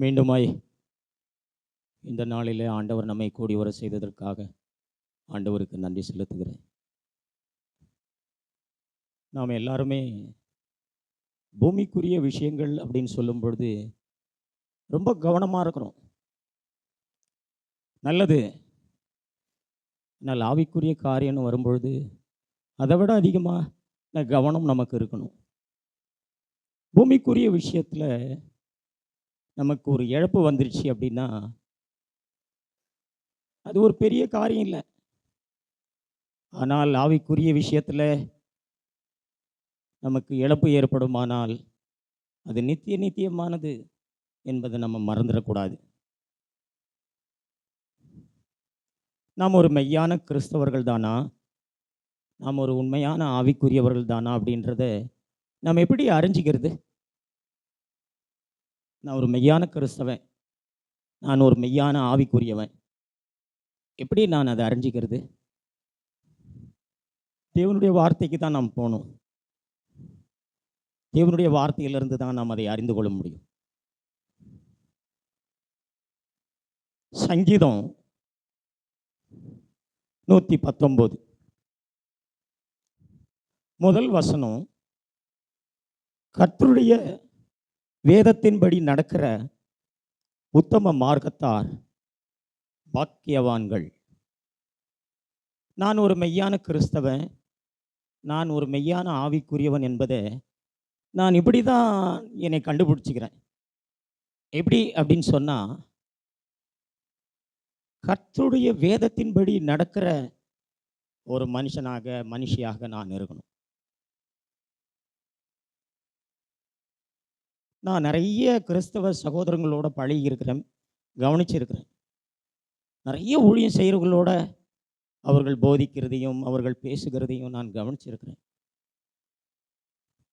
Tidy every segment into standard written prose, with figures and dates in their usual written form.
மீண்டுமாய் இந்த நாளிலே ஆண்டவர் நம்மை கூடி வர செய்ததற்காக ஆண்டவருக்கு நன்றி செலுத்துகிறேன். நாம் எல்லாருமே பூமிக்குரிய விஷயங்கள் அப்படின்னு சொல்லும் பொழுது ரொம்ப கவனமாக இருக்கிறோம். நல்லது. ஆனால் ஆவிக்குரிய காரியம்னு வரும்பொழுது அதை விட அதிகமாக கவனம் நமக்கு இருக்கணும். பூமிக்குரிய விஷயத்தில் நமக்கு ஒரு இழப்பு வந்துருச்சு அப்படின்னா அது ஒரு பெரிய காரியம் இல்லை. ஆனால் ஆவிக்குரிய விஷயத்தில் நமக்கு இழப்பு ஏற்படுமானால் அது நித்தியமானது என்பதை நம்ம மறந்துடக்கூடாது. நாம் ஒரு மெய்யான கிறிஸ்தவர்கள் தானா, நாம் ஒரு உண்மையான ஆவிக்குரியவர்கள் தானா அப்படின்றத நாம் எப்படி அறிஞ்சிக்கிறது? நான் ஒரு மெய்யான கிறிஸ்தவன், நான் ஒரு மெய்யான ஆவிக்குரியவன், எப்படி நான் அதை அறிஞ்சிக்கிறது? தேவனுடைய வார்த்தைக்கு தான் நாம் போகணும். தேவனுடைய வார்த்தையிலிருந்து தான் நாம் அதை அறிந்து கொள்ள முடியும். சங்கீதம் 119 முதல் வசனம், கர்த்தருடைய வேதத்தின்படி நடக்கிற உத்தம மார்க்கத்தார் பாக்கியவான்கள். நான் ஒரு மெய்யான கிறிஸ்தவன், நான் ஒரு மெய்யான ஆவிக்குரியவன் என்பதை நான் இப்படி தான் என்னை கண்டுபிடிச்சிக்கிறேன். எப்படி அப்படின்னு சொன்னால், கர்த்தருடைய வேதத்தின்படி நடக்கிற ஒரு மனுஷியாக நான் இருக்கணும். நான் நிறைய கிறிஸ்தவ சகோதரங்களோட பழகி இருக்கிறேன், கவனிச்சிருக்கிறேன். நிறைய ஊழியம் செய்கிறவர்களோட அவர்கள் போதிக்கிறதையும் அவர்கள் பேசுகிறதையும் நான் கவனிச்சிருக்கிறேன்.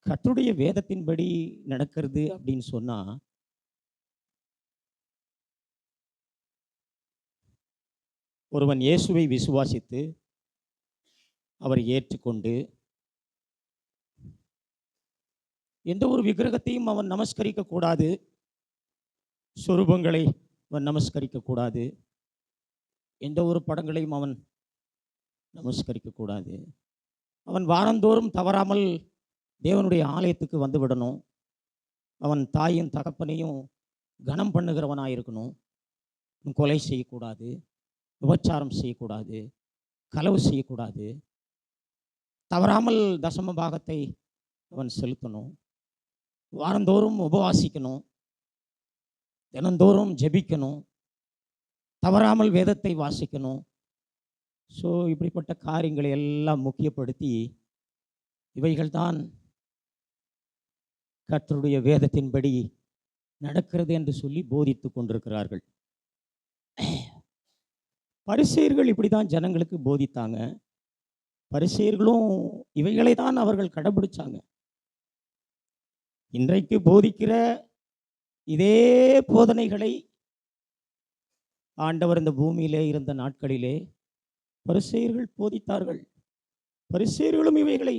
கர்த்தருடைய வேதத்தின்படி நடக்கிறது அப்படின்னு சொன்னால், ஒருவன் இயேசுவை விசுவாசித்து அவரை ஏற்றுக்கொண்டு எந்த ஒரு விக்கிரகத்தையும் அவன் நமஸ்கரிக்கக்கூடாது, சொரூபங்களை அவன் நமஸ்கரிக்கக்கூடாது, எந்த ஒரு படங்களையும் அவன் நமஸ்கரிக்கக்கூடாது. அவன் வாரந்தோறும் தவறாமல் தேவனுடைய ஆலயத்துக்கு வந்து விடணும். அவன் தாயும் தகப்பனையும் கனம் பண்ணுகிறவனாக இருக்கணும். கொலை செய்யக்கூடாது, விபச்சாரம் செய்யக்கூடாது, களவு செய்யக்கூடாது, தவறாமல் தசம பாகத்தை அவன் செலுத்தணும். வாரந்தோறும் உபவாசிக்கணும், தினந்தோறும் ஜெபிக்கணும், தவறாமல் வேதத்தை வாசிக்கணும். ஸோ இப்படிப்பட்ட காரியங்களை எல்லாம் முக்கியப்படுத்தி இவைகள்தான் கர்த்தருடைய வேதத்தின்படி நடக்கிறது என்று சொல்லி போதித்து கொண்டிருக்கிறார்கள். பரிசேயர்கள் இப்படி தான் ஜனங்களுக்கு போதித்தாங்க. பரிசேயர்களும் இவைகளை தான் அவர்கள் கடைபிடிச்சாங்க. இன்றைக்கு போதிக்கிற இதே போதனைகளை ஆண்டவர் இந்த பூமியிலே இருந்த நாட்களிலே பரிசேயர்கள் போதித்தார்கள். பரிசேயர்களும் இவைகளை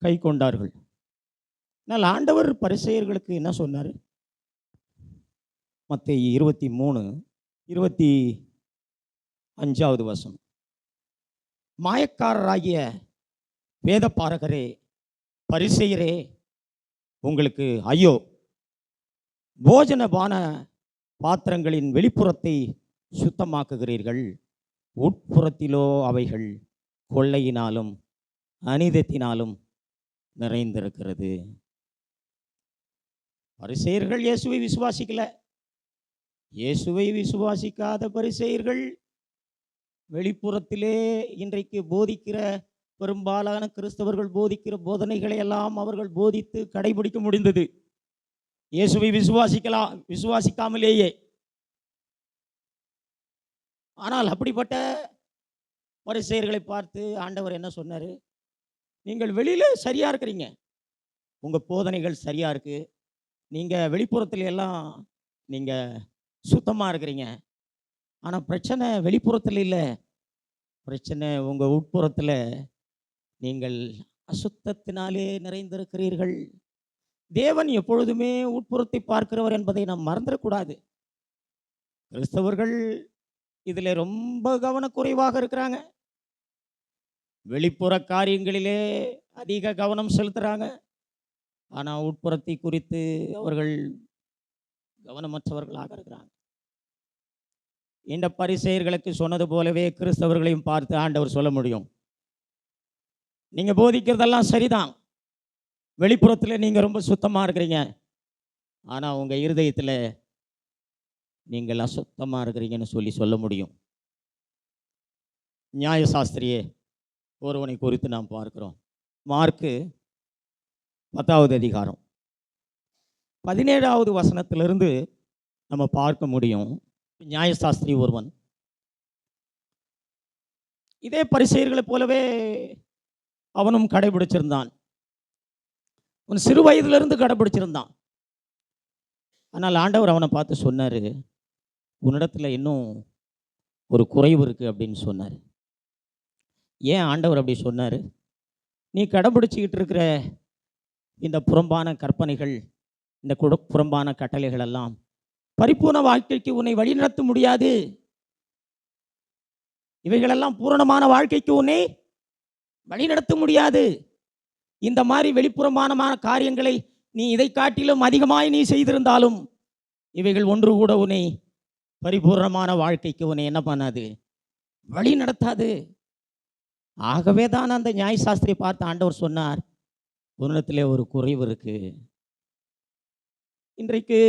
கை கொண்டார்கள். ஆனால் ஆண்டவர் பரிசேயர்களுக்கு என்ன சொன்னார்? மத்தேயு 23:25 வசனம், மாயக்காரராகிய வேதபாரகரே, பரிசேயரே, உங்களுக்கு ஐயோ! போஜனபான பாத்திரங்களின் வெளிப்புறத்தை சுத்தமாக்குகிறீர்கள், உட்புறத்திலோ அவைகள் கொள்ளையினாலும் அநீதத்தினாலும் நிறைந்திருக்கிறது. பரிசேயர்கள் இயேசுவை விசுவாசிக்கல. இயேசுவை விசுவாசிக்காத பரிசேயர்கள் வெளிப்புறத்திலே இன்றைக்கு போதிக்கிற பெரும்பாலான கிறிஸ்தவர்கள் போதிக்கிற போதனைகளை எல்லாம் அவர்கள் போதித்து கடைபிடிக்க முடிந்தது. இயேசுவை விசுவாசிக்காமலேயே. ஆனால் அப்படிப்பட்ட பரிசேயர்களை பார்த்து ஆண்டவர் என்ன சொன்னார்? நீங்கள் வெளியில சரியா இருக்கிறீங்க, உங்க போதனைகள் சரியா இருக்கு, நீங்க வெளிப்புறத்துல எல்லாம் நீங்க சுத்தமா இருக்கிறீங்க. ஆனா பிரச்சனை வெளிப்புறத்தில் இல்லை, பிரச்சனை உங்க உட்புறத்தில் நீங்கள் அசுத்தத்தினாலே நிறைந்திருக்கிறீர்கள். தேவன் எப்பொழுதுமே உட்புறத்தை பார்க்கிறவர் என்பதை நாம் மறந்துடக்கூடாது. கிறிஸ்தவர்கள் இதில் ரொம்ப கவனக்குறைவாக இருக்கிறாங்க. வெளிப்புற காரியங்களிலே அதிக கவனம் செலுத்துகிறாங்க. ஆனால் உட்புறத்தை குறித்து அவர்கள் கவனமற்றவர்களாக இருக்கிறாங்க. இந்த பரிசேயர்களுக்கு சொன்னது போலவே கிறிஸ்தவர்களையும் பார்த்து ஆண்டவர் சொல்ல முடியும். நீங்கள் போதிக்கிறதெல்லாம் சரிதான், வெளிப்புறத்தில் நீங்கள் ரொம்ப சுத்தமாக இருக்கிறீங்க, ஆனால் உங்கள் இருதயத்தில் நீங்கள் அசுத்தமாக இருக்கிறீங்கன்னு சொல்ல முடியும். நியாயசாஸ்திரியே ஒருவனை குறித்து நாம் பார்க்கிறோம். மார்க்கு 10வது அதிகாரம் 17வது வசனத்திலிருந்து நம்ம பார்க்க முடியும். நியாயசாஸ்திரி ஒருவன் இதே பரிசேயர்களைப் போலவே அவனும் கடைபிடிச்சிருந்தான். அவன் சிறு வயதிலிருந்து கடைபிடிச்சிருந்தான். ஆனால் ஆண்டவர் அவனை பார்த்து சொன்னார், உன்னிடத்தில் இன்னும் ஒரு குறைவு இருக்குது அப்படின்னு சொன்னார். ஏன் ஆண்டவர் அப்படி சொன்னார்? நீ கடைபிடிச்சிக்கிட்டு இருக்கிற இந்த புறம்பான கற்பனைகள், இந்த புறம்பான கட்டளைகள் எல்லாம் பரிபூர்ண வாழ்க்கைக்கு உன்னை வழிநடத்த முடியாது. இவைகளெல்லாம் பூரணமான வாழ்க்கைக்கு உன்னை வழிநடத்த முடியாது. இந்த மாதிரி வெளிப்புறமான காரியங்களை நீ இதை காட்டிலும் அதிகமாய் நீ செய்திருந்தாலும் இவைகள் ஒன்று கூட உன்னை பரிபூர்ணமான வாழ்க்கைக்கு உன்னை என்ன பண்ணாது, வழி நடத்தாது. ஆகவே தான் அந்த நியாயசாஸ்திரி பார்த்து ஆண்டவர் சொன்னார், உன்னிடத்திலே ஒரு குறைவு இருக்கு. இன்றைக்கு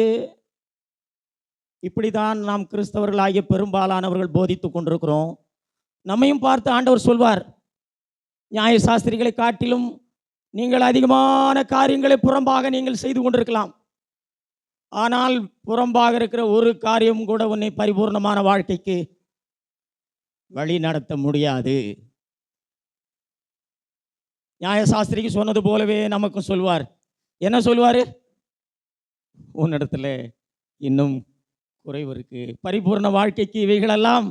இப்படிதான் நாம் கிறிஸ்தவர்களாகிய பெரும்பாலானவர்கள் போதித்து கொண்டிருக்கிறோம். நம்மையும் பார்த்து ஆண்டவர் சொல்வார், நியாயசாஸ்திரிகளை காட்டிலும் நீங்கள் அதிகமான காரியங்களை புறம்பாக நீங்கள் செய்து கொண்டிருக்கலாம், ஆனால் புறம்பாக இருக்கிற ஒரு காரியம் கூட உன்னை பரிபூர்ணமான வாழ்க்கைக்கு வழி நடத்த முடியாது. நியாயசாஸ்திரிக்கு சொன்னது போலவே நமக்கும் சொல்வார். என்ன சொல்வார்? உன்னிடத்தில் இன்னும் குறைவு இருக்கு. பரிபூர்ண வாழ்க்கைக்கு இவைகளெல்லாம்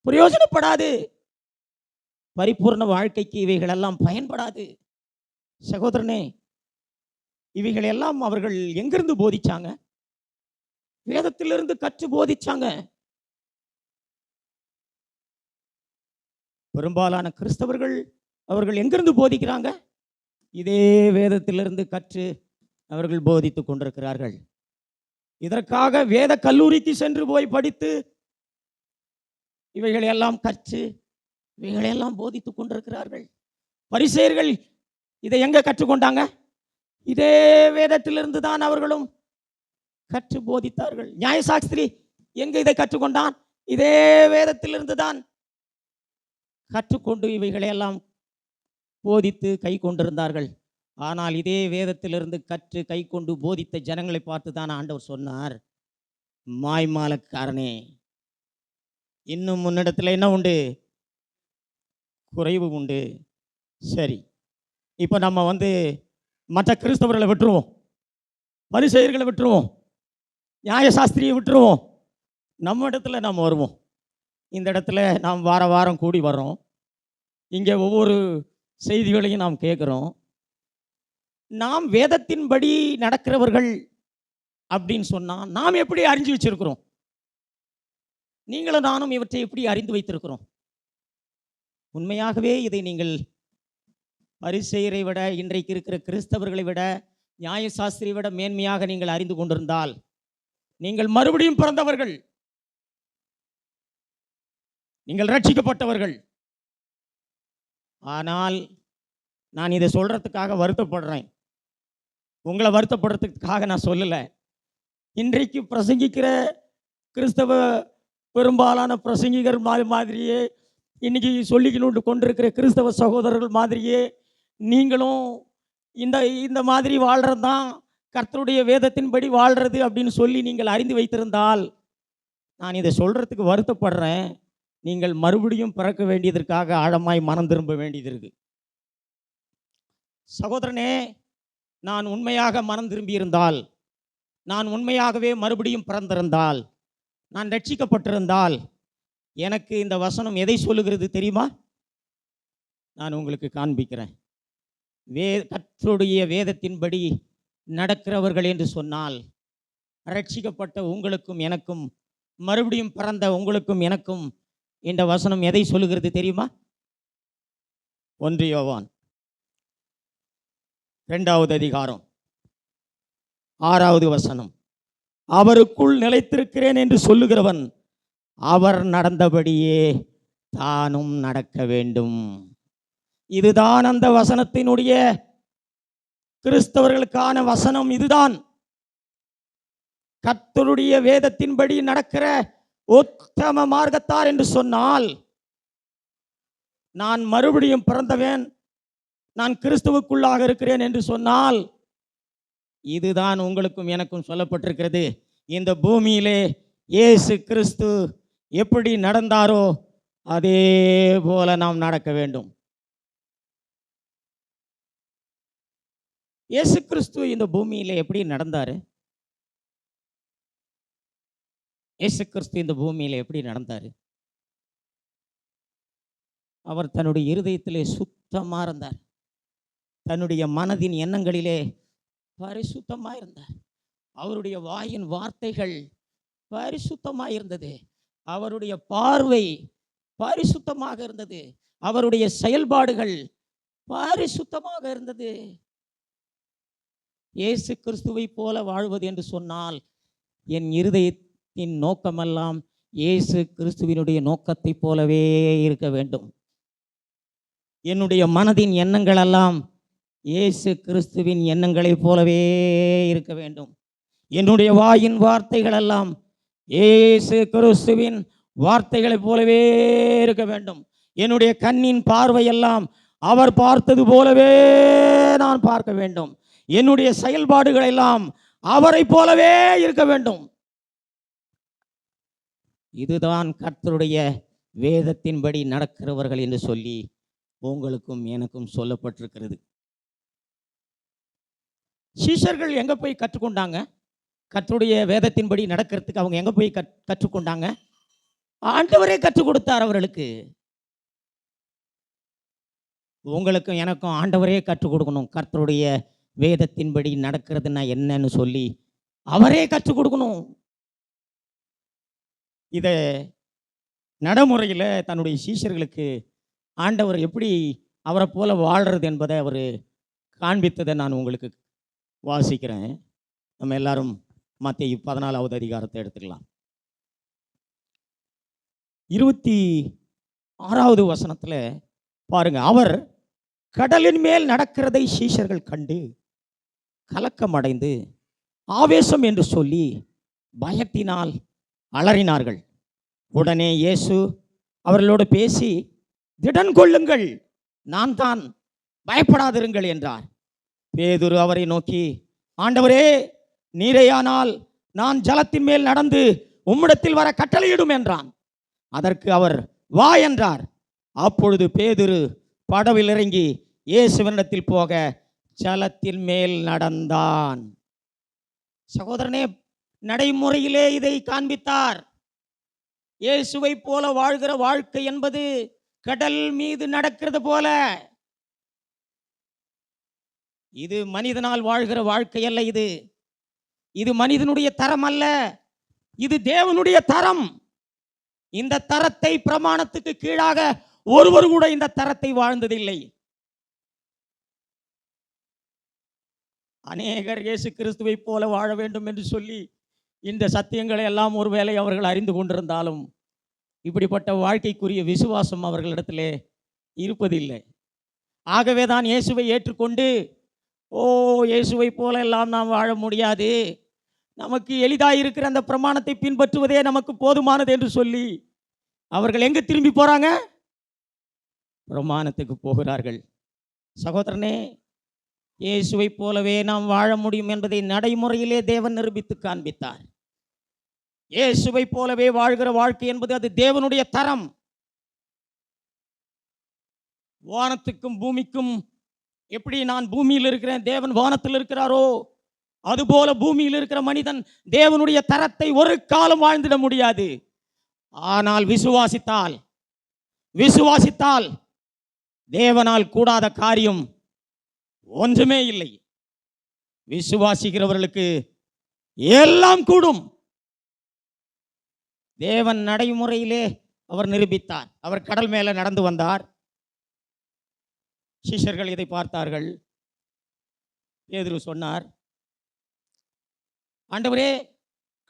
பிரயோஜனப்படாது. பரிபூர்ண வாழ்க்கைக்கு இவைகளெல்லாம் பயன்படாது. சகோதரனே, இவைகளெல்லாம் அவர்கள் எங்கிருந்து போதிச்சாங்க? வேதத்திலிருந்து கற்று போதிச்சாங்க. பெரும்பாலான கிறிஸ்தவர்கள் அவர்கள் எங்கிருந்து போதிக்கிறாங்க? இதே வேதத்திலிருந்து கற்று அவர்கள் போதித்து கொண்டிருக்கிறார்கள். இதற்காக வேத கல்லூரிக்கு சென்று போய் படித்து இவைகளையெல்லாம் கற்று இவைகளையெல்லாம் போதித்து கொண்டிருக்கிறார்கள். பரிசேயர்கள் இதை எங்க கற்றுக்கொண்டாங்க? இதே வேதத்திலிருந்து தான் அவர்களும் கற்று போதித்தார்கள். நியாயசாஸ்திரி எங்க இதை கற்றுக்கொண்டான்? இதே வேதத்திலிருந்து தான் கற்றுக்கொண்டு இவைகளையெல்லாம் போதித்து கை கொண்டிருந்தார்கள். ஆனால் இதே வேதத்திலிருந்து கற்று கை கொண்டு போதித்த ஜனங்களை பார்த்து தான் ஆண்டவர் சொன்னார், மாய்மாலக்காரனே, இன்னும் முன்னிடத்தில் என்ன உண்டு? குறைவு உண்டு. சரி, இப்போ நம்ம மற்ற கிறிஸ்தவர்களை விட்டுருவோம், பரிசேயர்களை விட்டுருவோம், நியாயசாஸ்திரியை விட்டுருவோம், நம்ம இடத்துல நாம் வருவோம். இந்த இடத்துல நாம் வார வாரம் கூடி வர்றோம். இங்கே ஒவ்வொரு செய்திகளையும் நாம் கேட்குறோம். நாம் வேதத்தின்படி நடக்கிறவர்கள் அப்படின்னு சொன்னால் நாம் எப்படி அறிஞ்சு வச்சிருக்கிறோம்? நீங்களும் நானும் இவற்றை எப்படி அறிந்து வைத்திருக்கிறோம்? உண்மையாகவே இதை நீங்கள் பரிசேயரை விட, இன்றைக்கு இருக்கிற கிறிஸ்தவர்களை விட, நியாயசாஸ்திரியை விட மேன்மையாக நீங்கள் அறிந்து கொண்டிருந்தால் நீங்கள் மறுபடியும் பிறந்தவர்கள், நீங்கள் ரட்சிக்கப்பட்டவர்கள். ஆனால் நான் இதை சொல்றதுக்காக வருத்தப்படுறேன். உங்களை வருத்தப்படுறதுக்காக நான் சொல்லலை. இன்றைக்கு பிரசங்கிக்கிற கிறிஸ்தவ பெரும்பாலான பிரசங்கிகர் மாதிரியே, இன்னைக்கு சொல்லிக்கொண்டு கொண்டிருக்கிற கிறிஸ்தவ சகோதரர்கள் மாதிரியே நீங்களும் இந்த மாதிரி வாழ்கிறது தான் கர்த்தருடைய வேதத்தின்படி வாழ்கிறது அப்படின்னு சொல்லி நீங்கள் அறிந்து வைத்திருந்தால், நான் இதை சொல்றதுக்கு வருத்தப்படுறேன். நீங்கள் மறுபடியும் பிறக்க வேண்டியதற்காக ஆழமாய் மனம் திரும்ப வேண்டியது இருக்கு. சகோதரனே, நான் உண்மையாக மனம் திரும்பியிருந்தால், நான் உண்மையாகவே மறுபடியும் பிறந்திருந்தால், நான் ரட்சிக்கப்பட்டிருந்தால், எனக்கு இந்த வசனம் எதை சொல்லுகிறது தெரியுமா? நான் உங்களுக்கு காண்பிக்கிறேன். கர்த்தருடைய வேதத்தின்படி நடக்கிறவர்கள் என்று சொன்னால், ரட்சிக்கப்பட்ட உங்களுக்கும் எனக்கும், மறுபடியும் பிறந்த உங்களுக்கும் எனக்கும் இந்த வசனம் எதை சொல்லுகிறது தெரியுமா? 1 யோவான் 2வது அதிகாரம் 6வது வசனம். அவருக்குள் நிலைத்திருக்கிறேன் என்று சொல்லுகிறவன் அவர் நடந்தபடியே தானும் நடக்க வேண்டும். இதுதான் அந்த வசனத்தினுடைய கிறிஸ்தவர்களுக்கான வசனம். இதுதான் கர்த்தருடைய வேதத்தின்படி நடக்கிற உத்தம மார்க்கத்தார் என்று சொன்னால், நான் மறுபடியும் பிறந்தவன், நான் கிறிஸ்துவுக்குள்ளாக இருக்கிறேன் என்று சொன்னால், இதுதான் உங்களுக்கும் எனக்கும் சொல்லப்பட்டிருக்கிறது. இந்த பூமியிலே இயேசு கிறிஸ்து எப்படி நடந்தாரோ அதே போல நாம் நடக்க வேண்டும். இயேசு கிறிஸ்து இந்த பூமியிலே எப்படி நடந்தாரு? இயேசு கிறிஸ்து இந்த பூமியிலே எப்படி நடந்தாரு? அவர் தன்னுடைய இருதயத்திலே சுத்தமா இருந்தார். தன்னுடைய மனதின் எண்ணங்களிலே பரிசுத்தமாக இருந்தார். அவருடைய வாயின் வார்த்தைகள் பரிசுத்தமாக இருந்தது. அவருடைய பார்வை பரிசுத்தமாக இருந்தது. அவருடைய செயல்பாடுகள் பரிசுத்தமாக இருந்தது. இயேசு கிறிஸ்துவை போல வாழ்வது என்று சொன்னால், என் இருதயத்தின் நோக்கமெல்லாம் இயேசு கிறிஸ்துவினுடைய நோக்கத்தை போலவே இருக்க வேண்டும். என்னுடைய மனதின் எண்ணங்களெல்லாம் இயேசு கிறிஸ்துவின் எண்ணங்களைப் போலவே இருக்க வேண்டும். என்னுடைய வாயின் வார்த்தைகளெல்லாம் இயேசு கிறிஸ்துவின் வார்த்தைகளைப் போலவே இருக்க வேண்டும். என்னுடைய கண்ணின் பார்வையெல்லாம் அவர் பார்த்தது போலவே நான் பார்க்க வேண்டும். என்னுடைய செயல்பாடுகள் எல்லாம் அவரை போலவே இருக்க வேண்டும். இதுதான் கர்த்தருடைய வேதத்தின்படி நடக்கிறவர்கள் என்று சொல்லி உங்களுக்கும் எனக்கும் சொல்லப்பட்டிருக்கிறது. சீஷர்கள் எங்க போய் கற்றுக்கொண்டாங்க? கர்த்தருடைய வேதத்தின்படி நடக்கிறதுக்கு அவங்க எங்க போய் கற்றுக்கொண்டாங்க? ஆண்டவரே கற்றுக் கொடுத்தார் அவர்களுக்கு. உங்களுக்கும் எனக்கும் ஆண்டவரே கற்றுக் கொடுக்கணும். கர்த்தருடைய வேதத்தின்படி நடக்கிறதுனா என்னன்னு சொல்லி அவரே கற்றுக் கொடுக்கணும். இத நடைமுறையில் தன்னுடைய சீஷர்களுக்கு ஆண்டவர் எப்படி அவரை போல வாழ்றது என்பதை அவர் காண்பித்ததை நான் உங்களுக்கு வாசிக்கிறேன். நம்ம எல்லாரும் மத்தேயு 14வது அதிகாரத்தை எடுத்துக்கலாம். 26வது வசனத்தில் பாருங்க. அவர் கடலின் மேல் நடக்கிறதை சீஷர்கள் கண்டு கலக்கமடைந்து ஆவேசம் என்று சொல்லி பயத்தினால் அலறினார்கள். உடனே இயேசு அவர்களோடு பேசி, திடன் கொள்ளுங்கள், நான் தான், பயப்படாதிருங்கள் என்றார். பேதுரு அவரை நோக்கி, ஆண்டவரே, நீரேயானால் நான் ஜலத்தின் மேல் நடந்து உம்மிடத்தில் வர கட்டளையிடும் என்றான். அதற்கு அவர் வா என்றார். அப்பொழுது பேதுரு படவில் இறங்கி இயேசுவினிடத்தில் போக ஜலத்தின் மேல் நடந்தான். சகோதரனே, நடைமுறையிலே இதை காண்பித்தார். இயேசுவை போல வாழ்கிற வாழ்க்கை என்பது கடல் மீது நடக்கிறது போல. இது மனிதனால் வாழ்கிற வாழ்க்கை அல்ல. இது மனிதனுடைய தரம் அல்ல, இது தேவனுடைய தரம். இந்த தரத்தை பிரமாணத்துக்கு கீழாக ஒருவர் கூட இந்த தரத்தை வாழ்ந்ததில்லை. அநேகர் இயேசு கிறிஸ்துவை போல வாழ வேண்டும் என்று சொல்லி இந்த சத்தியங்களை எல்லாம் ஒருவேளை அவர்கள் அறிந்து கொண்டிருந்தாலும் இப்படிப்பட்ட வாழ்க்கைக்குரிய விசுவாசம் அவர்களிடத்திலே இருப்பதில்லை. ஆகவே தான் இயேசுவை ஏற்றுக்கொண்டு, இயேசுவை போல எல்லாம் நாம் வாழ முடியாது, நமக்கு எளிதாக இருக்கிற அந்த பிரமாணத்தை பின்பற்றுவதே நமக்கு போதுமானது என்று சொல்லி அவர்கள் எங்கே திரும்பி போகிறாங்க? பிரமாணத்துக்கு போகிறார்கள். சகோதரனே, இயேசுவை போலவே நாம் வாழ முடியும் என்பதை நடைமுறையிலே தேவன் நிரூபித்து காண்பித்தார். இயேசுவை போலவே வாழ்கிற வாழ்க்கை என்பது அது தேவனுடைய தரம். வானத்துக்கும் பூமிக்கும் எப்படி நான் பூமியில் இருக்கிறேன், தேவன் வானத்தில் இருக்கிறாரோ, அதுபோல பூமியில் இருக்கிற மனிதன் தேவனுடைய தரத்தை ஒரு காலம் வாழ்ந்திட முடியாது. ஆனால் விசுவாசித்தால் தேவனால் கூடாத காரியம் ஒன்றுமே இல்லை. விசுவாசிக்கிறவர்களுக்கு எல்லாம் கூடும். தேவன் நடைமுறையிலே அவர் நிரூபித்தார். அவர் கடல் மேலே நடந்து வந்தார். சீஷர்கள் இதை பார்த்தார்கள். பேதுரு சொன்னார், ஆண்டவரே,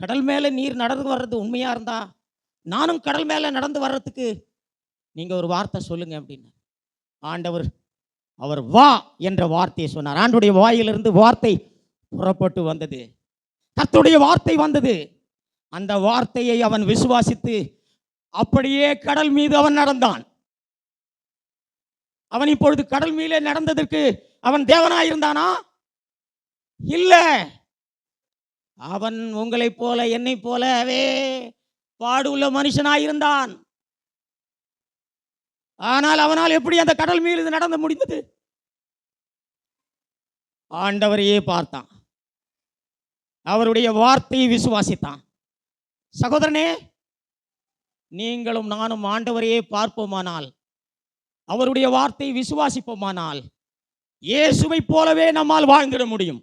கடல் மேலே நீர் நடந்து வர்றது உண்மையா இருந்தா நானும் கடல் மேலே நடந்து வர்றதுக்கு நீங்க ஒரு வார்த்தை சொல்லுங்க அப்படின்னு. ஆண்டவர் அவர் வா என்ற வார்த்தையை சொன்னார். ஆண்டுடைய வாயிலிருந்து வார்த்தை புறப்பட்டு வந்தது. கர்த்தருடைய வார்த்தை வந்தது. அந்த வார்த்தையை அவன் விசுவாசித்து அப்படியே கடல் மீது அவன் நடந்தான். அவன் இப்பொழுது கடல் மீது நடந்ததற்கு அவன் தேவனாயிருந்தானா? இல்ல. அவன் உங்களைப் போல என்னை போலவே பாடுள்ள மனுஷனாயிருந்தான். ஆனால் அவனால் எப்படி அந்த கடல் மீது நடந்து முடிந்தது? ஆண்டவரையே பார்த்தான். அவருடைய வார்த்தையை விசுவாசித்தான். சகோதரனே, நீங்களும் நானும் ஆண்டவரையே பார்ப்போமானால், அவருடைய வார்த்தையை விசுவாசிப்போமானால், இயேசுவை போலவே நம்மால் வாழ்ந்திட முடியும்.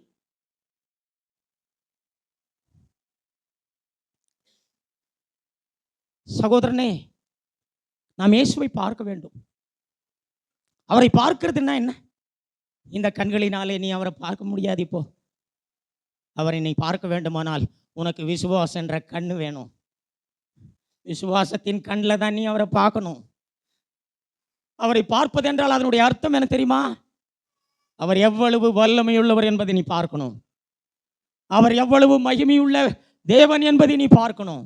சகோதரனே, நாம் இயேசுவை பார்க்க வேண்டும். அவரை பார்க்கிறதுனா என்ன? இந்த கண்களினாலே நீ அவரை பார்க்க முடியாது. இப்போ அவரை நீ பார்க்க வேண்டுமானால் உனக்கு விசுவாசம் என்ற கண்ணு வேணும். விசுவாசத்தின் கண்ணில் தான் நீ அவரை பார்க்கணும். அவரை பார்ப்பது என்றால் அதனுடைய அர்த்தம் என்ன தெரியுமா? அவர் எவ்வளவு வல்லமையுள்ளவர் என்பதை நீ பார்க்கணும். அவர் எவ்வளவு மகிமையுள்ள தேவன் என்பதை நீ பார்க்கணும்.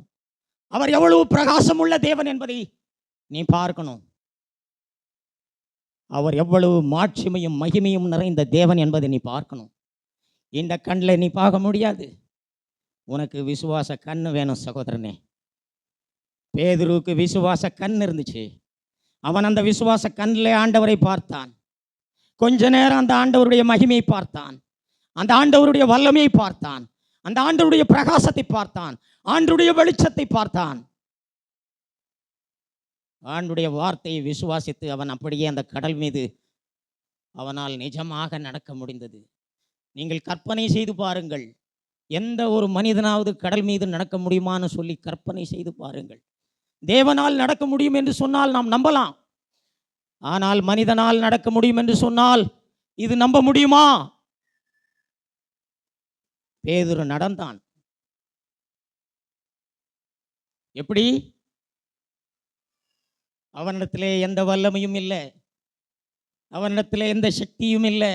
அவர் எவ்வளவு பிரகாசம் உள்ள தேவன் என்பதை நீ பார்க்கணும். அவர் எவ்வளவு மாட்சிமையும் மகிமையும் நிறைந்த தேவன் என்பதை நீ பார்க்கணும். இந்த கண்ணில் நீ பார்க்க முடியாது. உனக்கு விசுவாச கண்ணு வேணும் சகோதரனே. பேதுருவுக்கு விசுவாச கண் இருந்துச்சு. அவன் அந்த விசுவாச கண்ணிலே ஆண்டவரை பார்த்தான். கொஞ்ச நேரம் அந்த ஆண்டவருடைய மகிமையை பார்த்தான். அந்த ஆண்டவருடைய வல்லமையை பார்த்தான். அந்த ஆண்டவருடைய பிரகாசத்தை பார்த்தான். ஆண்டவருடைய வெளிச்சத்தை பார்த்தான். ஆண்டவருடைய வார்த்தையை விசுவாசித்து அவன் அப்படியே அந்த கடல் மீது அவனால் நிஜமாக நடக்க முடிந்தது. நீங்கள் கற்பனை செய்து பாருங்கள். எந்த ஒரு மனிதனாவது கடல் மீது நடக்க முடியுமான்னு சொல்லி கற்பனை செய்து பாருங்கள். தேவனால் நடக்க முடியும் என்று சொன்னால் நாம் நம்பலாம். ஆனால் மனிதனால் நடக்க முடியும் என்று சொன்னால் இது நம்ப முடியுமா? பேதுரு நடந்தான். எப்படி? அவனிடத்திலே எந்த வல்லமையும் இல்லை. அவனிடத்திலே எந்த சக்தியும் இல்லை.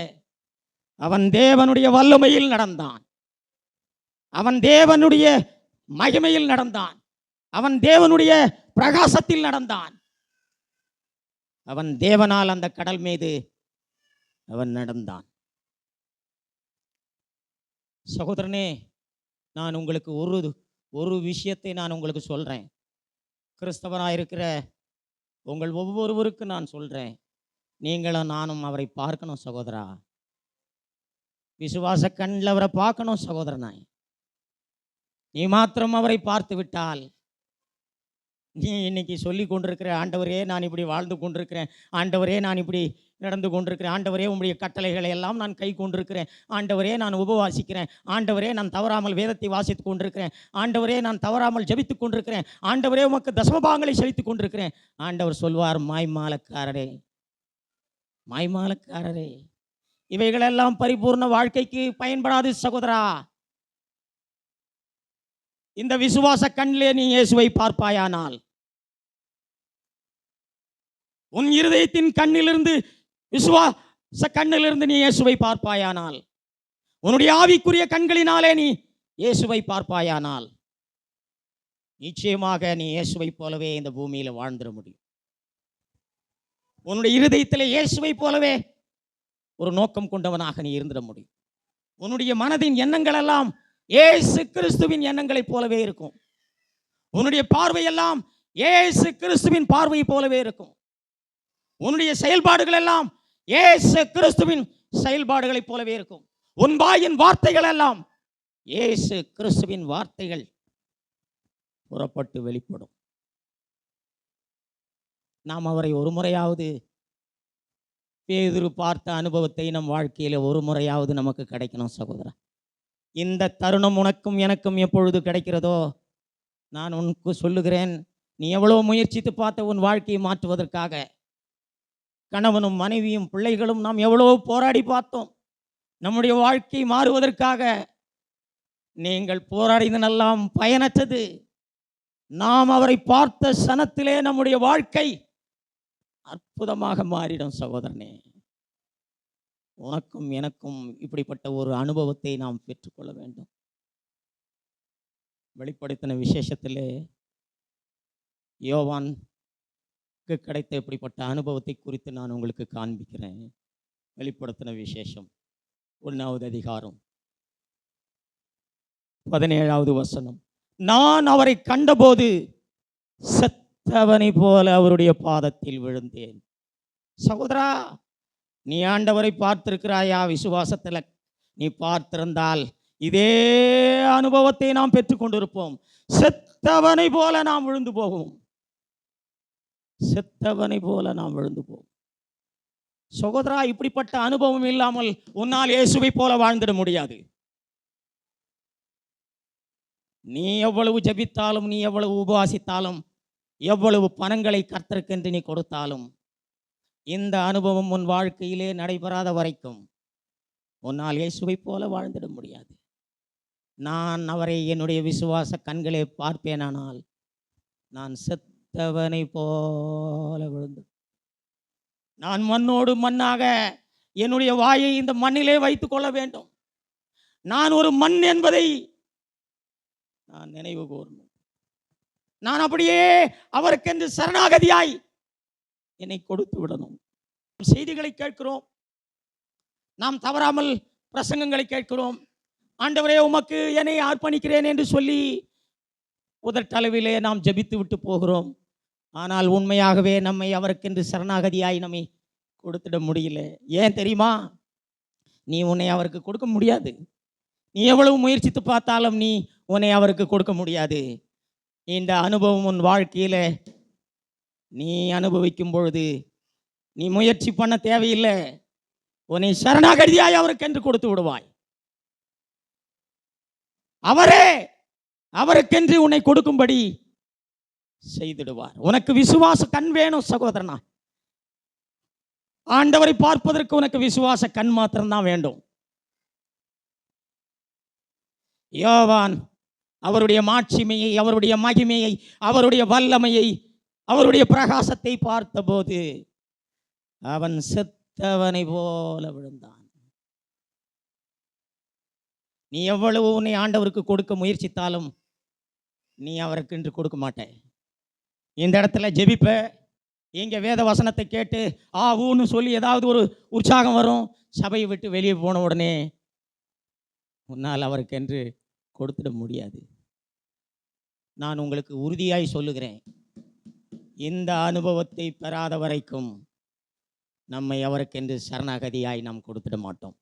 அவன் தேவனுடைய வல்லமையில் நடந்தான். அவன் தேவனுடைய மகிமையில் நடந்தான். அவன் தேவனுடைய பிரகாசத்தில் நடந்தான். அவன் தேவனால் அந்த கடல் மீது அவன் நடந்தான். சகோதரனே, நான் உங்களுக்கு ஒரு விஷயத்தை நான் உங்களுக்கு சொல்றேன். கிறிஸ்தவனாயிருக்கிற உங்கள் ஒவ்வொருவருக்கு நான் சொல்றேன், நீங்களும் நானும் அவரை பார்க்கணும் சகோதரா. விசுவாச கண்ணில் அவரை பார்க்கணும் சகோதரனாய். நீ மாத்திரம் அவரை பார்த்து விட்டால், நீ இன்னைக்கு சொல்லி கொண்டிருக்கிற ஆண்டவரே நான் இப்படி வாழ்ந்து கொண்டிருக்கிறேன், ஆண்டவரே நான் இப்படி நடந்து கொண்டிருக்கிறேன், ஆண்டவரே உங்களுடைய கட்டளைகளை எல்லாம் நான் கை கொண்டிருக்கிறேன், ஆண்டவரே நான் உபவாசிக்கிறேன், ஆண்டவரே நான் தவறாமல் வேதத்தை வாசித்து கொண்டிருக்கிறேன், ஆண்டவரே நான் தவறாமல் ஜபித்து கொண்டிருக்கிறேன், ஆண்டவரே உமக்கு தசமபாகங்களை செலுத்தி கொண்டிருக்கிறேன். ஆண்டவர் சொல்வார், மாய்மாலக்காரரே, மாய்மாலக்காரரே, இவைகளெல்லாம் பரிபூர்ண வாழ்க்கைக்கு பயன்படாது சகோதரா. இந்த விசுவாச கண்ணிலே நீ இயேசுவை பார்ப்பாயானால், உன் இருதயத்தின் கண்ணிலிருந்து விசுவாச கண்ணிலிருந்து நீ இயேசுவை பார்ப்பாயானால், உன்னுடைய ஆவிக்குரிய கண்களினாலே நீ இயேசுவை பார்ப்பாயானால், நிச்சயமாக நீ இயேசுவை போலவே இந்த பூமியில் வாழ்ந்துட முடியும். உன்னுடைய இருதயத்திலே இயேசுவை போலவே ஒரு நோக்கம் கொண்டவனாக நீ இருந்திட முடியும். உன்னுடைய மனதின் எண்ணங்கள் எல்லாம் இயேசு கிறிஸ்துவின் எண்ணங்களைப் போலவே இருக்கும். உன்னுடைய பார்வையெல்லாம் இயேசு கிறிஸ்துவின் பார்வை போலவே இருக்கும். உன்னுடைய செயல்பாடுகள் எல்லாம் இயேசு கிறிஸ்துவின் செயல்பாடுகளைப் போலவே இருக்கும். உன் வாயின் வார்த்தைகள் எல்லாம் இயேசு கிறிஸ்துவின் வார்த்தைகள் புறப்பட்டு வெளிப்படும். நாம் அவரை ஒரு முறையாவது பேதுரு பார்த்த அனுபவத்தை நம் வாழ்க்கையில் ஒரு முறையாவது நமக்கு கிடைக்கணும் சகோதரா. இந்த தருணம் உனக்கும் எனக்கும் எப்பொழுது கிடைக்கிறதோ, நான் உனக்கு சொல்லுகிறேன், நீ எவ்வளோ முயற்சித்து பார்த்த உன் வாழ்க்கையை மாற்றுவதற்காக. கணவனும் மனைவியும் பிள்ளைகளும் நாம் எவ்வளோ போராடி பார்த்தோம் நம்முடைய வாழ்க்கை மாறுவதற்காக. நீங்கள் போராடினதெல்லாம் பயனற்றது. நாம் அவரை பார்த்த சனத்திலே நம்முடைய வாழ்க்கை அற்புதமாக மாறிடும் சகோதரனே. உனக்கும் எனக்கும் இப்படிப்பட்ட ஒரு அனுபவத்தை நாம் பெற்றுக்கொள்ள வேண்டும். வெளிப்படுத்தின விசேஷத்திலே யோவானுக்கு கிடைத்த இப்படிப்பட்ட அனுபவத்தை குறித்து நான் உங்களுக்கு காண்பிக்கிறேன். வெளிப்படுத்தின விசேஷம் 1வது அதிகாரம் 17வது வசனம். நான் அவரை கண்டபோது செத்தவனை போல அவருடைய பாதத்தில் விழுந்தேன். சகோதரா, நீ ஆண்டவரை பார்த்திருக்கிறாயா? விசுவாசத்தில் நீ பார்த்திருந்தால் இதே அனுபவத்தை நாம் பெற்றுக்கொண்டிருப்போம். செத்தவனை போல நாம் விழுந்து போவோம். செத்தவனை போல நாம் விழுந்து போவோம். சகோதரா, இப்படிப்பட்ட அனுபவம் இல்லாமல் உன்னால் இயேசுவை போல வாழ்ந்திட முடியாது. நீ எவ்வளவு ஜெபித்தாலும், நீ எவ்வளவு உபவாசித்தாலும், எவ்வளவு பணங்களை கர்த்தருக்கென்று நீ கொடுத்தாலும், இந்த அனுபவம் உன் வாழ்க்கையிலே நடைபெறாத வரைக்கும் உன்னால் இயேசுவை போல வாழ்ந்திட முடியாது. நான் அவரை என்னுடைய விசுவாச கண்களே பார்ப்பேனானால் நான் செத்தவனை போல விழுந்து, நான் மண்ணோடு மண்ணாக என்னுடைய வாயை இந்த மண்ணிலே வைத்துக் கொள்ள வேண்டும். நான் ஒரு மண் என்பதை நான் நினைவு கூறணும். நான் அப்படியே அவருக்கென்று சரணாகதியாய் என்னை கொடுத்து விடணும். செய்திகளை கேட்கிறோம், நாம் தவறாமல் பிரசங்கங்களை கேட்கிறோம். ஆண்டவரே, உமக்கு என்னை அர்ப்பணிக்கிறேன் என்று சொல்லி உதட்டளவிலே நாம் ஜெபித்து விட்டு போகிறோம். ஆனால் உண்மையாகவே நம்மை அவருக்கென்று சரணாகதியாய் நம்மை கொடுத்துட முடியல. ஏன் தெரியுமா? நீ உன்னை அவருக்கு கொடுக்க முடியாது. நீ எவ்வளவு முயற்சித்து பார்த்தாலும் நீ உன்னை அவருக்கு கொடுக்க முடியாது. இந்த அனுபவம் உன் வாழ்க்கையில் நீ அனுபவிக்கும் பொழுது நீ முயற்சி பண்ண தேவையில்லை. உன்னை சரணாகதியாய் அவருக்கென்று கொடுத்து விடுவாய். அவரே அவருக்கென்று உன்னை கொடுக்கும்படி செய்திடுவார். உனக்கு விசுவாச கண் வேணும் சகோதரனா. ஆண்டவரை பார்ப்பதற்கு உனக்கு விசுவாச கண் மாத்திரம்தான் வேண்டும். யோவான் அவருடைய மாட்சிமையை, அவருடைய மகிமையை, அவருடைய வல்லமையை, அவருடைய பிரகாசத்தை பார்த்தபோது அவன் செத்தவனை போல விழுந்தான். நீ எவ்வளவு உன்னை ஆண்டவருக்கு கொடுக்க முயற்சித்தாலும் நீ அவருக்கு என்று கொடுக்க மாட்டே. இந்த இடத்துல ஜெபிப்ப, இங்கே வேத வசனத்தை கேட்டு ஊன்னு சொல்லி ஏதாவது ஒரு உற்சாகம் வரும். சபையை விட்டு வெளியே போன உடனே உன்னால் அவருக்கென்று கொடுத்துட முடியாது. நான் உங்களுக்கு உறுதியாய் சொல்லுகிறேன், இந்த அனுபவத்தை பெறாத வரைக்கும் நம்மை அவருக்கென்று சரணாகதியாய் நாம் கொடுத்துட மாட்டோம்.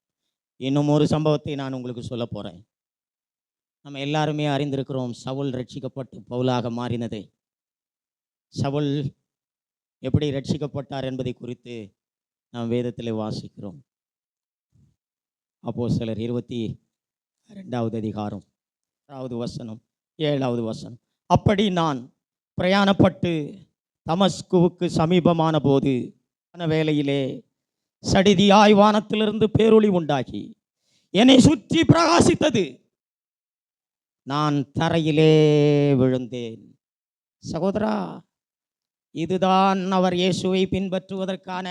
இன்னும் ஒரு சம்பவத்தை நான் உங்களுக்கு சொல்ல போகிறேன். நம்ம எல்லாருமே அறிந்திருக்கிறோம், சவுல் ரட்சிக்கப்பட்டு பவுலாக மாறினதை. சவுல் எப்படி ரட்சிக்கப்பட்டார் என்பதை குறித்து நாம் வேதத்தில் வாசிக்கிறோம். அப்போஸ்தலர் 22வது அதிகாரம் 6வது வசனம் 7வது வசனம். அப்படி நான் பிரயாணப்பட்டு தமஸ்குவுக்கு சமீபமான போது வேளையிலே சடிதியாய் வானத்திலிருந்து பேரொளி உண்டாகி என்னை சுற்றி பிரகாசித்தது. நான் தரையிலே விழுந்தேன். சகோதரா, இதுதான் அவர் இயேசுவை பின்பற்றுவதற்கான,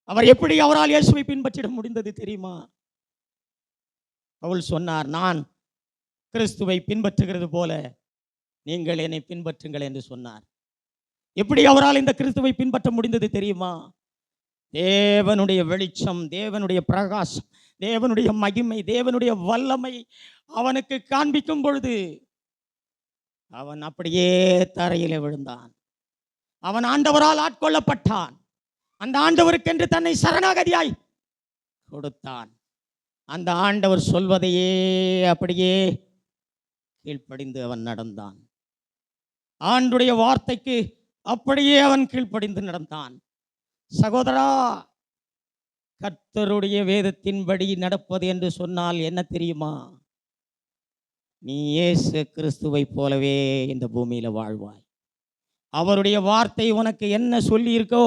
அவர் எப்படி அவரால் இயேசுவை பின்பற்றிட முடிந்தது தெரியுமா? பவுல் சொன்னார், நான் கிறிஸ்துவை பின்பற்றுகிறது போல நீங்கள் என்னை பின்பற்றுங்கள் என்று சொன்னார். எப்படி அவரால் இந்த கிறிஸ்துவை பின்பற்ற முடிந்தது தெரியுமா? தேவனுடைய வெளிச்சம், தேவனுடைய பிரகாசம், தேவனுடைய மகிமை, தேவனுடைய வல்லமை அவனுக்கு காண்பிக்கும் பொழுது அவன் அப்படியே தரையிலே விழுந்தான். அவன் ஆண்டவரால் ஆட்கொள்ளப்பட்டான். அந்த ஆண்டவருக்கென்று தன்னை சரணாகதியாய் கொடுத்தான். அந்த ஆண்டவர் சொல்வதையே அப்படியே கீழ்ப்படிந்து அவன் நடந்தான். ஆண்டுடைய வார்த்தைக்கு அப்படியே அவன் கீழ்ப்படிந்து நடந்தான். சகோதரா, கர்த்தருடைய வேதத்தின்படி நடப்பது என்று சொன்னால் என்ன தெரியுமா? நீ இயேசு கிறிஸ்துவை போலவே இந்த பூமியில வாழ்வாய். அவருடைய வார்த்தை உனக்கு என்ன சொல்லி இருக்கோ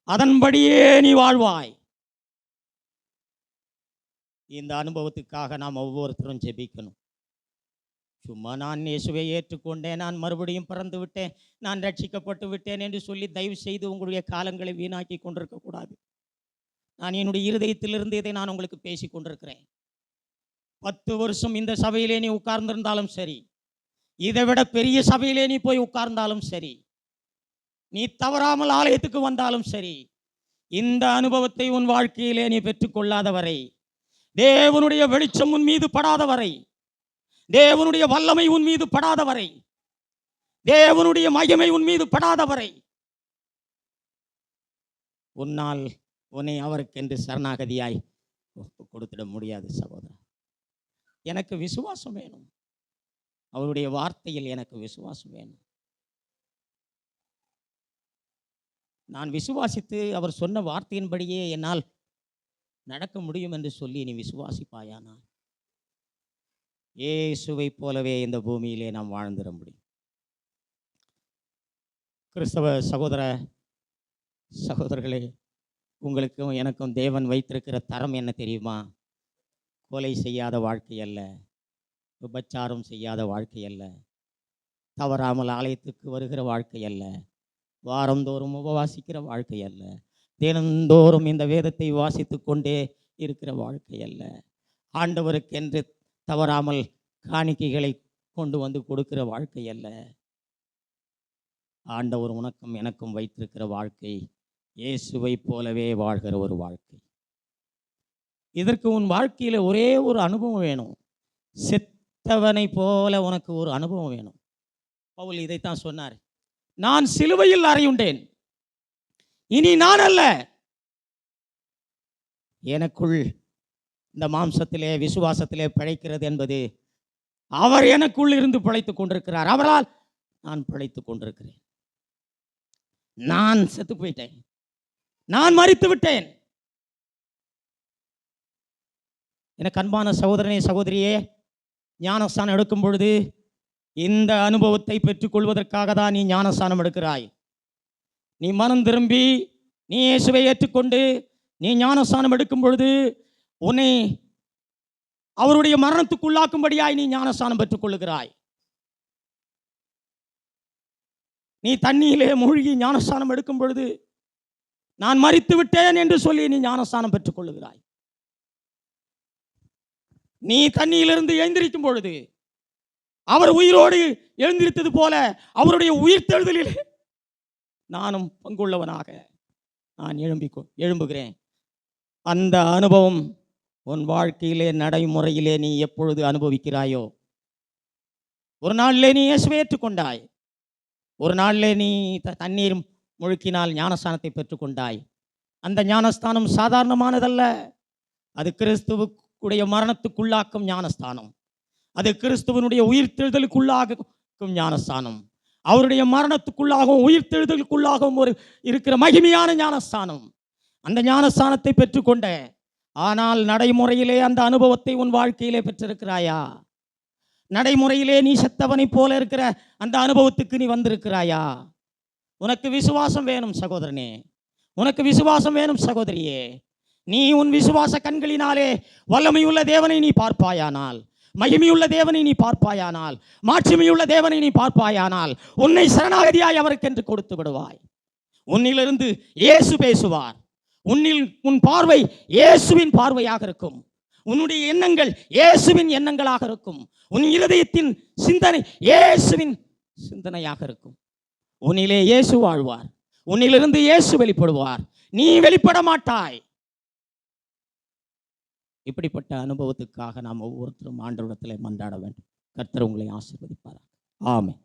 அதன்படியே நீ வாழ்வாய். இந்த அனுபவத்துக்காக நாம் ஒவ்வொருத்தரும் ஜெபிக்கணும். சும்மா நான் இயேசுவை ஏற்றுக்கொண்டேன், நான் மறுபடியும் பிறந்து விட்டேன், நான் ரட்சிக்கப்பட்டு விட்டேன் என்று சொல்லி தயவு செய்து உங்களுடைய காலங்களை வீணாக்கி கொண்டிருக்க கூடாது. நான் என்னுடைய இருதயத்திலிருந்து இதை நான் உங்களுக்கு பேசி கொண்டிருக்கிறேன். 10 வருஷம் இந்த சபையிலே நீ உட்கார்ந்திருந்தாலும் சரி, இதை விட பெரிய சபையிலே நீ போய் உட்கார்ந்தாலும் சரி, நீ தவறாமல் ஆலயத்துக்கு வந்தாலும் சரி, இந்த அனுபவத்தை உன் வாழ்க்கையிலே நீ பெற்றுக்கொள்ளாத வரை, தேவனுடைய வெளிச்சம் உன் மீது படாத வரை, தேவனுடைய வல்லமை உன் மீது படாத வரை, தேவனுடைய மகிமை உன் மீது படாத வரை, உன்னால் உன்னை அவருக்கென்று சரணாகதியாய் கொடுத்திட முடியாது. சகோதரா, எனக்கு விசுவாசம் வேணும். அவருடைய வார்த்தையில் எனக்கு விசுவாசம் வேணும். நான் விசுவாசித்து அவர் சொன்ன வார்த்தையின்படியே என்னால் நடக்க முடியும் என்று சொல்லி நீ விசுவாசிப்பாயானால் இயேசுவை போலவே இந்த பூமியிலே நாம் வாழ்ந்திட முடியும். கிறிஸ்தவ சகோதரர்களே, உங்களுக்கும் எனக்கும் தேவன் வைத்திருக்கிற தரம் என்ன தெரியுமா? கொலை செய்யாத வாழ்க்கை அல்ல, விபச்சாரம் செய்யாத வாழ்க்கை அல்ல, தவறாமல் ஆலயத்துக்கு வருகிற வாழ்க்கை அல்ல, வாரந்தோறும் உபவாசிக்கிற வாழ்க்கை அல்ல, தினந்தோறும் இந்த வேதத்தை வாசித்து கொண்டே இருக்கிற வாழ்க்கை அல்ல, ஆண்டவருக்கென்று தவறாமல் காணிக்கைகளை கொண்டு வந்து கொடுக்கிற வாழ்க்கை அல்ல. ஆண்டவர் உனக்கும் எனக்கும் வைத்திருக்கிற வாழ்க்கை இயேசுவை போலவே வாழ்கிற ஒரு வாழ்க்கை. இதற்கு உன் வாழ்க்கையில் ஒரே ஒரு அனுபவம் வேணும். செத்தவனை போல உனக்கு ஒரு அனுபவம் வேணும். பவுல் இதைத்தான் சொன்னார். நான் சிலுவையில் அறையுண்டேன், இனி நான் அல்ல, எனக்குள் இந்த மாம்சத்திலே விசுவாசத்திலே பிழைக்கிறது என்பது அவர் எனக்குள் இருந்து பிழைத்துக் கொண்டிருக்கிறார், அவரால் நான் பிழைத்துக் கொண்டிருக்கிறேன். நான் செத்து போயிட்டேன், நான் மரித்து விட்டேன். எனக்கு அன்பான சகோதரனே சகோதரியே, ஞானஸ்தானம் எடுக்கும் பொழுது இந்த அனுபவத்தை பெற்றுக்கொள்வதற்காக தான் நீ ஞானஸ்தானம் எடுக்கிறாய். நீ மனம் திரும்பி நீ இயேசுவை ஏற்றுக்கொண்டு நீ ஞானஸ்தானம் எடுக்கும் பொழுது உன்னை அவருடைய மரணத்துக்குள்ளாக்கும்படியாய் நீ ஞானஸ்தானம் பெற்றுக்கொள்ளுகிறாய். நீ தண்ணியிலே மூழ்கி ஞானஸ்தானம் எடுக்கும் பொழுது நான் மரித்து விட்டேன் என்று சொல்லி நீ ஞானஸ்தானம் பெற்றுக்கொள்ளுகிறாய். நீ தண்ணியிலிருந்து எழுந்திருக்கும் பொழுது அவர் உயிரோடு எழுந்திருத்தது போல அவருடைய உயிர்த்தெழுதலில் நானும் பங்குள்ளவனாக நான் எழும்புகிறேன். அந்த அனுபவம் உன் வாழ்க்கையிலே நடைமுறையிலே நீ எப்பொழுது அனுபவிக்கிறாயோ, ஒரு நாளிலே நீ இயேசுவை ஏற்றுக்கொண்டாய், ஒரு நாளிலே நீ தண்ணீர் முழுக்கினால் ஞானஸ்தானத்தை பெற்றுக்கொண்டாய். அந்த ஞானஸ்தானம் சாதாரணமானதல்ல, அது கிறிஸ்துவுடைய மரணத்துக்குள்ளாக்கும் ஞானஸ்தானம், அது கிறிஸ்துவனுடைய உயிர்த்தெழுதலுக்குள்ளாகும் ஞானஸ்தானம், அவருடைய மரணத்துக்குள்ளாகவும் உயிர்த்தெழுதலுக்குள்ளாகவும் ஒரு இருக்கிற மகிமையான ஞானஸ்தானம். அந்த ஞானஸ்தானத்தை பெற்றுக்கொண்ட, ஆனால் நடைமுறையிலே அந்த அனுபவத்தை உன் வாழ்க்கையிலே பெற்றிருக்கிறாயா? நடைமுறையிலே நீ செத்தவனை போல இருக்கிற அந்த அனுபவத்துக்கு நீ வந்திருக்கிறாயா? உனக்கு விசுவாசம் வேணும் சகோதரனே, உனக்கு விசுவாசம் வேணும் சகோதரியே. நீ உன் விசுவாச கண்களினாலே வல்லமையுள்ள தேவனை நீ பார்ப்பாயானால், மகிமையுள்ள தேவனை நீ பார்ப்பாயானால், மாட்சிமையுள்ள தேவனை நீ பார்ப்பாயானால், உன்னை சரணாகதியாய் அவருக்கென்று கொடுத்து விடுவாய். உன்னிலிருந்து இயேசு பேசுவார். உன் பார்வை இயேசுவின் பார்வையாக இருக்கும். உன்னுடைய எண்ணங்கள் இயேசுவின் எண்ணங்களாக இருக்கும். உன் இருதயத்தின் சிந்தனை இயேசுவின் சிந்தனையாக இருக்கும். உன்னிலே இயேசு வாழ்வார், உன்னிலிருந்து இயேசு வெளிப்படுவார், நீ வெளிப்பட மாட்டாய். இப்படிப்பட்ட அனுபவத்துக்காக நாம் ஒவ்வொருத்தரும் ஆண்டவரிடத்திலே மன்றாட வேண்டும். கர்த்தர் உங்களை ஆசீர்வதிப்பார். ஆமென்.